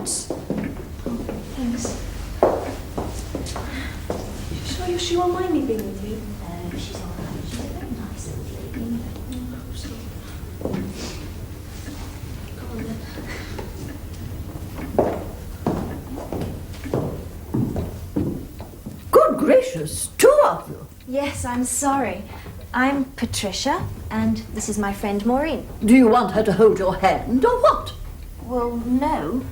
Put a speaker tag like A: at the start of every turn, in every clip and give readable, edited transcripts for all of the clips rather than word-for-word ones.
A: once. Oh, thanks. You sure she won't mind me being with you?
B: She's all right. She's a very nice old lady.
A: Go on then.
C: Good gracious, two of you.
D: Yes, I'm sorry. I'm Patricia, and this is my friend Maureen.
C: Do you want her to hold your hand, or what?
D: Well, no.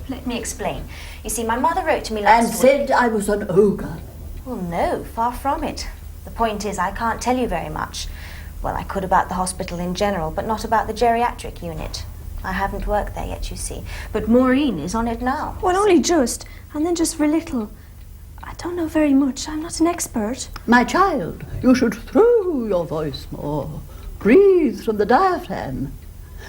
D: Let me explain. You see, my mother wrote to me last
C: And said I was an ogre.
D: Well, no, far from it. The point is, I can't tell you very much. Well, I could about the hospital in general, but not about the geriatric unit. I haven't worked there yet, you see. But Maureen is on it now.
A: Well, only just, and then just for a little. I don't know very much. I'm not an expert.
C: My child, you should throw your voice more. Breathe from the diaphragm.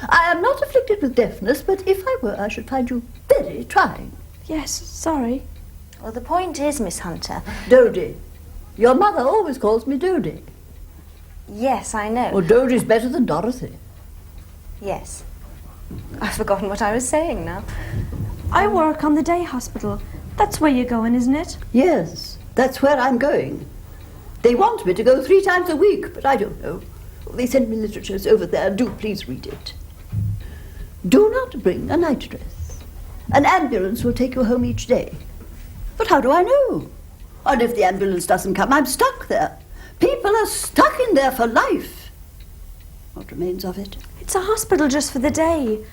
C: I am not afflicted with deafness, but if I were, I should find you very trying.
A: Yes, sorry.
D: Well, the point is, Miss Hunter...
C: Dodie. Your mother always calls me Dodie.
D: Yes, I know.
C: Well, Dodie's better than Dorothy.
D: Yes. I've forgotten what I was saying now.
A: I work on the day hospital. That's where you're going, isn't it?
C: Yes, that's where I'm going. They want me to go 3 times a week, but I don't know. They send me literatures over there. Do please read it. Do not bring a night dress. An ambulance will take you home each day. But how do I know? And if the ambulance doesn't come, I'm stuck there. People are stuck in there for life. What remains of it?
A: It's a hospital just for the day.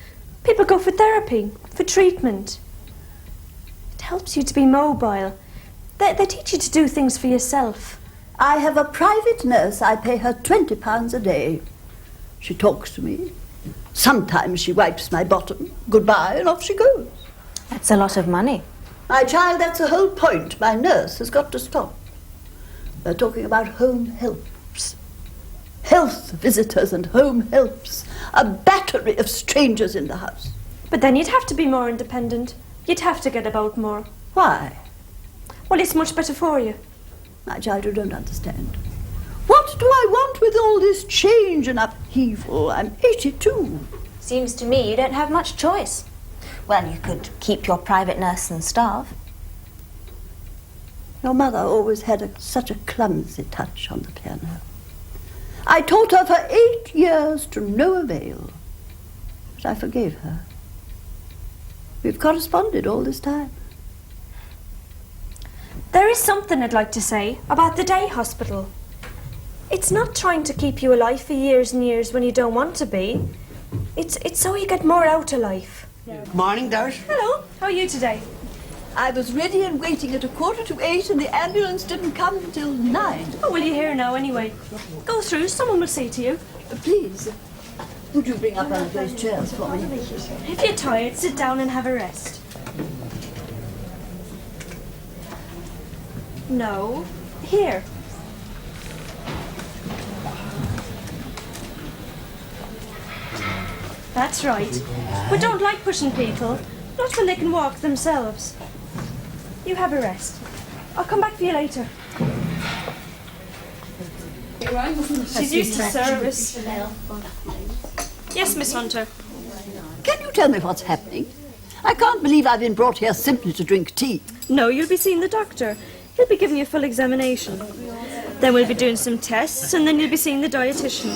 A: People go for therapy, for treatment. It helps you to be mobile. They teach you to do things for yourself.
C: I have a private nurse. I pay her £20 a day. She talks to me. Sometimes she wipes my bottom. Goodbye, and off she goes.
D: That's a lot of money.
C: My child, that's the whole point. My nurse has got to stop. They're talking about home helps. Health visitors and home helps. A battery of strangers in the house.
A: But then you'd have to be more independent. You'd have to get about more.
C: Why?
A: Well, it's much better for you.
C: My child, you don't understand. What do I want with all this change and upheaval? I'm 82.
D: Seems to me you don't have much choice. Well, you could keep your private nurse and starve.
C: Your mother always had such a clumsy touch on the piano. I taught her for 8 years to no avail. But I forgave her. We've corresponded all this time.
A: There is something I'd like to say about the day hospital. It's not trying to keep you alive for years and years when you don't want to be. It's so you get more out of life.
E: Morning, Dart.
A: Hello, how are you today?
C: I was ready and waiting at 7:45 and the ambulance didn't come until 9.
A: Oh, well, you're here now anyway. Go through, someone will see to you.
C: Please, would you bring up one of those chairs for me?
A: If you're tired, sit down and have a rest. No, here. That's right. We don't like pushing people, not when they can walk themselves. You have a rest. I'll come back for you later. She's used to service. Yes, Miss Hunter.
C: Can you tell me what's happening? I can't believe I've been brought here simply to drink tea.
A: No, you'll be seeing the doctor. He'll be giving you a full examination. Then we'll be doing some tests, and then you'll be seeing the dietitian.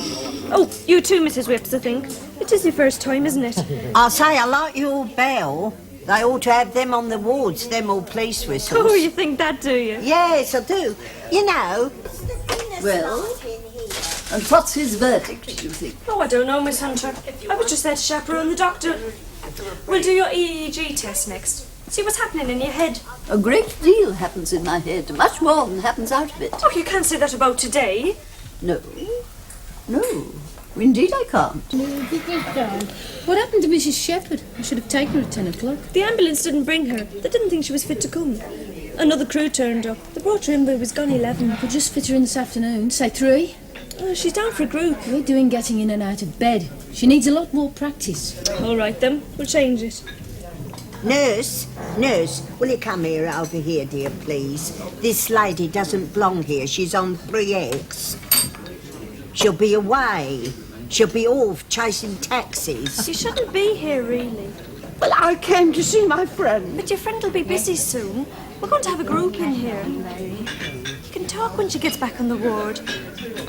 A: Oh, you too, Mrs. Whips, I think. It is your first time, isn't it?
E: I'll say I like your bell. They ought to have them on the wards, them all police whistles.
A: Oh, you think that, do you?
E: Yes, I do. You know.
C: Well, and what's his verdict, do you think?
A: Oh, I don't know, Miss Hunter. I was just there to chaperone the doctor. We'll do your EEG test next. See what's happening in your head.
C: A great deal happens in my head, much more than happens out of it.
A: Oh, you can't say that about today.
C: No, indeed I can't.
F: What happened to Mrs. Shepherd? I should have taken her at 10 o'clock.
A: The ambulance didn't bring her. They didn't think she was fit to come. Another crew turned up. They brought her in, but it was gone 11.
F: I could just fit her in this afternoon, say 3.
A: Oh, she's down for a group.
F: We're doing getting in and out of bed. She needs a lot more practice.
A: All right, then. We'll change it.
E: Nurse, will you come here over here, dear, please? This lady doesn't belong here. She's on 3X. She'll be away. She'll be off chasing taxis.
A: She shouldn't be here, really.
G: Well, I came to see my friend.
A: But your friend will be busy soon. We're going to have a group in here. You can talk when she gets back on the ward.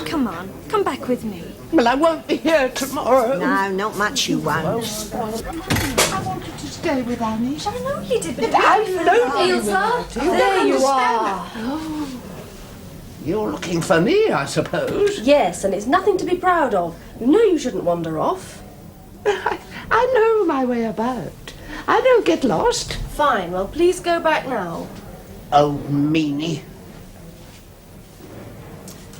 A: Come on, come back with me.
G: Well, I won't be here tomorrow.
E: No, not much you won't.
G: I wanted to stay with Annie.
A: I know you did, but
G: I know you
F: Ilsa,
G: will.
F: there you are.
G: You're looking for me, I suppose.
H: Yes, and it's nothing to be proud of. You know you shouldn't wander off.
G: I know my way about. I don't get lost.
H: Fine, well, please go back now.
G: Oh, meanie.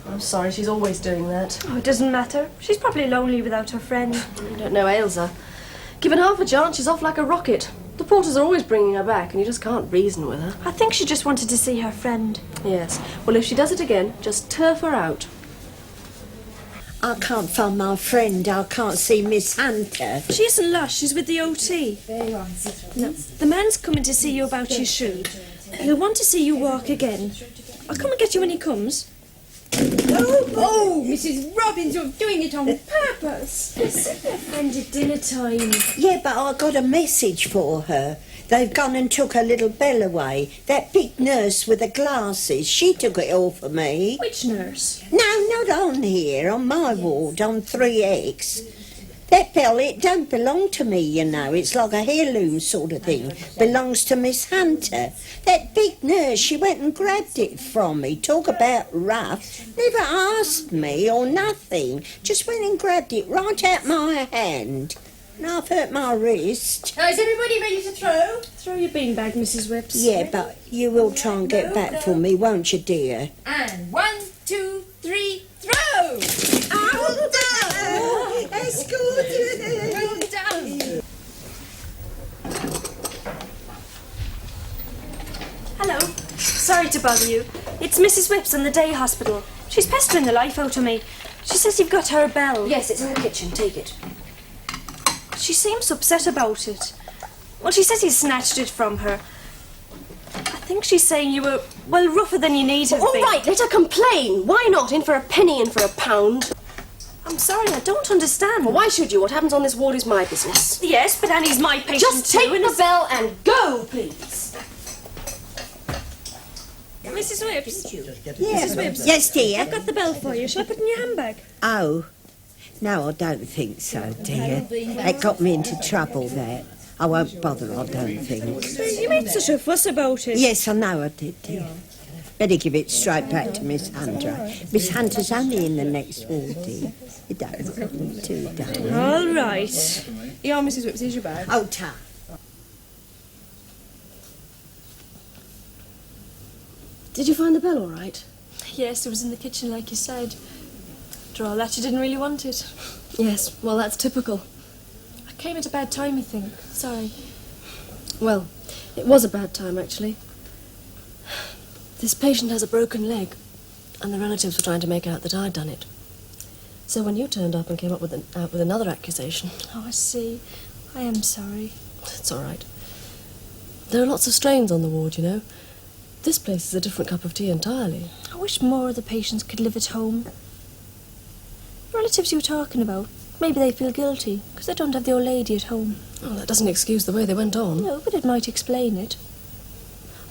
H: I'm sorry, she's always doing that.
A: Oh, it doesn't matter. She's probably lonely without her friend.
H: You don't know Ailsa. Given half a chance, she's off like a rocket. The porters are always bringing her back, and you just can't reason with her.
A: I think she just wanted to see her friend.
H: Yes. Well, if she does it again, just turf her out.
E: I can't find my friend. I can't see Miss Hunter.
A: She isn't lost. She's with the OT. No, the man's coming to see you about your shoe. He'll want to see you walk again. I'll come and get you when he comes.
F: Oh, Mrs. Robbins, you're doing it on purpose.
A: You'll see your friend at dinner time.
E: Yeah, but I got a message for her. They've gone and took her little Belle away. That big nurse with the glasses, she took it all for me.
A: Which nurse?
E: No, not on here, on my ward, on 3X. That Belle, it don't belong to me, you know. It's like a heirloom sort of thing. Belongs to Miss Hunter. That big nurse, she went and grabbed it from me. Talk about rough. Never asked me or nothing. Just went and grabbed it right out my hand. And I've hurt my wrist.
F: Now, is everybody ready to throw?
A: Throw your beanbag, Mrs. Whips.
E: Yeah, but you will try and get back for me, won't you, dear?
F: And 1, 2, 3, throw!
E: Oh, no! That's good.
F: Well done.
A: Hello. Sorry to bother you. It's Mrs. Whips in the day hospital. She's pestering the life out of me. She says you've got her bell.
H: Yes, it's in the kitchen. Take it.
A: She seems upset about it. Well, she says he snatched it from her. I think she's saying you were, well, rougher than you need to
H: All
A: be.
H: right, let her complain. Why not? In for a penny, in for a pound.
A: I'm sorry, I don't understand.
H: Well, why should you? What happens on this ward is my business.
A: Yes, but Annie's my patient
H: Just
A: too.
H: take
A: and
H: the bell and go, please.
A: Mrs. Whips,
E: Yeah.
A: Mrs. Whips.
E: Yes, dear.
A: I've got the bell for you. Shall I put it in your handbag?
E: Oh, no, I don't think so, dear. It got me into trouble, that. I won't bother, I don't think.
A: You made such a fuss about it.
E: Yes, I know I did, dear. Better give it straight back to Miss Hunter. Miss Hunter's only in the next ward, dear. You don't. Too darling.
A: All right.
F: Yeah, Mrs. Whips, here's your bag.
E: Oh, Ta.
H: Did you find the bell all right?
A: Yes, it was in the kitchen like you said. After all that, you didn't really want it.
H: Yes, well, that's typical.
A: I came at a bad time, I think. Sorry.
H: Well, it was a bad time, actually. This patient has a broken leg, and the relatives were trying to make out that I'd done it. So when you turned up and came up with another accusation...
A: Oh, I see. I am sorry.
H: It's all right. There are lots of strains on the ward, you know. This place is a different cup of tea entirely.
A: I wish more of the patients could live at home. Relatives you were talking about, maybe they feel guilty because they don't have the old lady at home.
H: Well, that doesn't excuse the way they went on.
A: No, but it might explain it.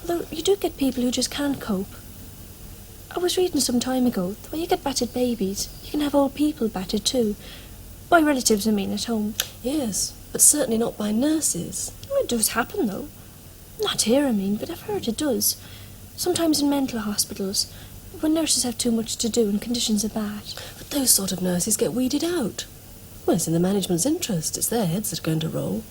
A: Although you do get people who just can't cope. I was reading some time ago, the way you get battered babies, you can have old people battered too. By relatives, I mean, at home.
H: Yes, but certainly not by nurses.
A: Well, it does happen, though. Not here, I mean, but I've heard it does. Sometimes in mental hospitals, when nurses have too much to do and conditions are bad.
H: But those sort of nurses get weeded out. Well, it's in the management's interest. It's their heads that are going to roll.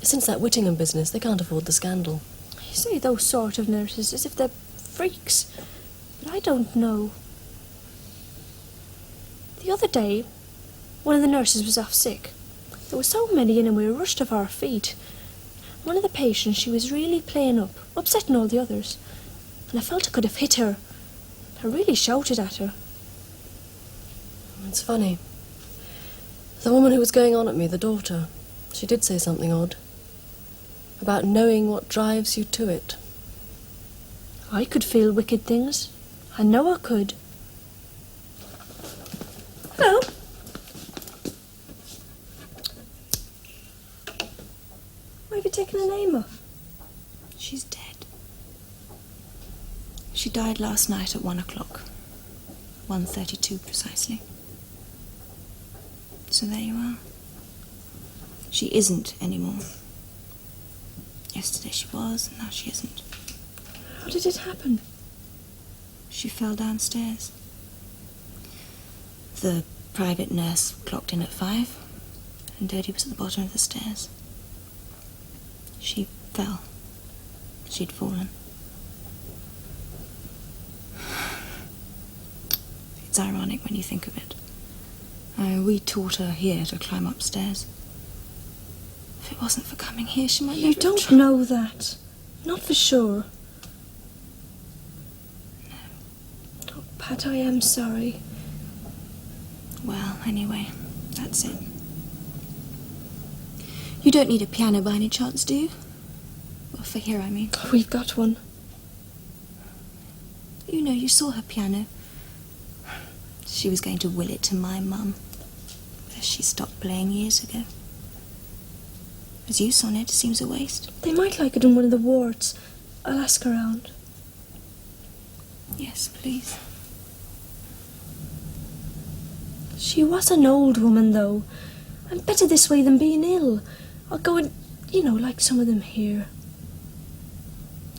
H: Since that Whittingham business, they can't afford the scandal.
A: You say those sort of nurses as if they're freaks, but I don't know. The other day, one of the nurses was off sick. There were so many in and we were rushed off our feet. One of the patients, she was really playing up, upsetting all the others. And I felt I could have hit her. I really shouted at her.
H: It's funny. The woman who was going on at me, the daughter, she did say something odd. About knowing what drives you to it.
A: I could feel wicked things. I know I could. Hello. Why have you taken her name off?
B: She's dead. She died last night at 1 o'clock. 1:32 precisely. So there you are. She isn't anymore. Yesterday she was, and now she isn't.
A: How did it happen?
B: She fell downstairs. The private nurse clocked in at 5, and Dodie was at the bottom of the stairs. She fell. She'd fallen. It's ironic when you think of it. We taught her here to climb upstairs. If it wasn't for coming here, she might
A: You
B: never have
A: don't
B: tried.
A: know that. Not for sure.
B: No.
A: Oh, Pat, I am sorry.
B: Well, anyway, that's it. You don't need a piano by any chance, do you? Well, for here, I mean.
A: We've got one.
B: You know, you saw her piano. She was going to will it to my mum. But she stopped playing years ago. As use on it seems a waste.
A: They might like it in one of the wards. I'll ask around.
B: Yes, please.
A: She was an old woman, though. I'm better this way than being ill. I'll go and, like some of them here.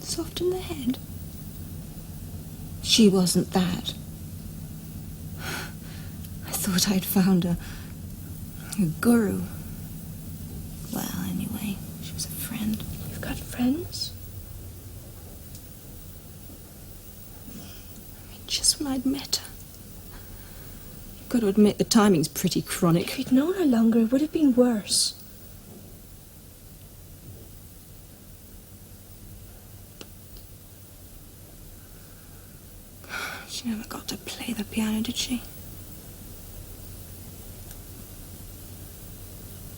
B: Soft in the head. She wasn't that. I thought I'd found a guru. Well, anyway, she was a friend.
A: You've got friends?
B: I mean, just when I'd met her. You've got to admit the timing's pretty chronic.
A: If you'd known her longer, it would have been worse.
B: She never got to play the piano, did she?